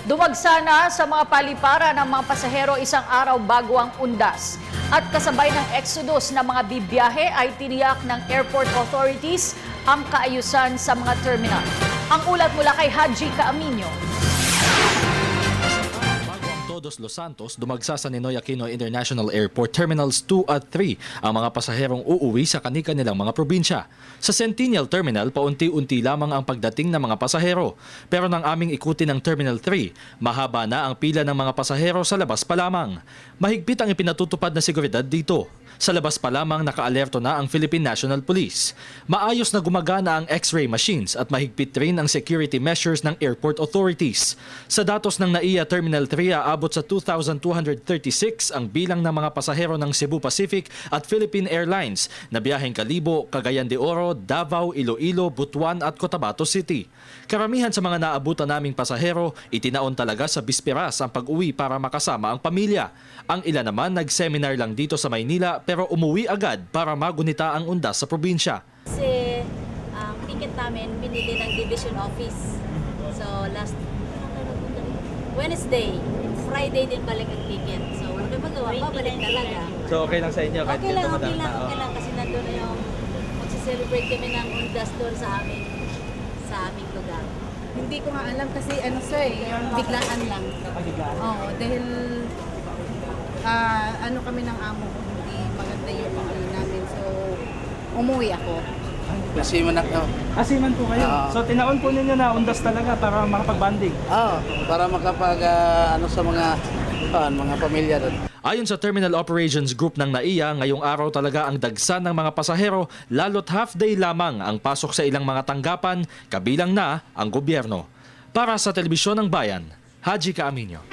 Dumagsa na sa mga paliparan ng mga pasahero isang araw bago ang undas. At kasabay ng exodus ng mga bibiyahe ay tiniyak ng airport authorities ang kaayusan sa mga terminal. Ang ulat mula kay Haji Caaminio. Todos Los Santos, dumagsa sa Ninoy Aquino International Airport Terminals 2 at 3 ang mga pasaherong uuwi sa kani-kanilang mga probinsya. Sa Centennial Terminal, paunti-unti lamang ang pagdating ng mga pasahero. Pero nang aming ikutin ng Terminal 3, mahaba na ang pila ng mga pasahero sa labas pa lamang. Mahigpit ang ipinatutupad na seguridad dito. Sa labas pa lamang nakaalerto na ang Philippine National Police. Maayos na gumagana ang X-ray machines at mahigpit rin ang security measures ng airport authorities. Sa datos ng NAIA Terminal 3, aabot sa 2,236 ang bilang ng mga pasahero ng Cebu Pacific at Philippine Airlines na biyaheng Kalibo, Cagayan de Oro, Davao, Iloilo, Butuan at Cotabato City. Karamihan sa mga naabutan naming pasahero, itinaon talaga sa bisperas ang pag-uwi para makasama ang pamilya. Ang ilan naman nag-seminar lang dito sa Maynila pero umuwi agad para magunita ang undas sa probinsya. Kasi ang ticket namin binili ng division office. So last Wednesday, Friday din balik ang ticket. So wala kayo magawa, babalik talaga. So okay lang sa inyo kahit Okay lang kasi nandun na yung magsi-celebrate kami ng undas doon sa aming lugar. Hindi ko nga alam kasi ano sir, biglaan lang. Oo, dahil ano kami ng amo ko, hindi maganda yung ano namin. So, umuwi ako. Nasiman ako. Asiman po kayo. So tinaon po ninyo na undas talaga para makapag-banding. Para makapag ano sa mga pamilya doon. Ayon sa Terminal Operations Group ng NAIA, ngayong araw talaga ang dagsa ng mga pasahero, lalo't half-day lamang ang pasok sa ilang mga tanggapan, kabilang na ang gobyerno. Para sa Telebisyon ng Bayan, Haji Caaminio.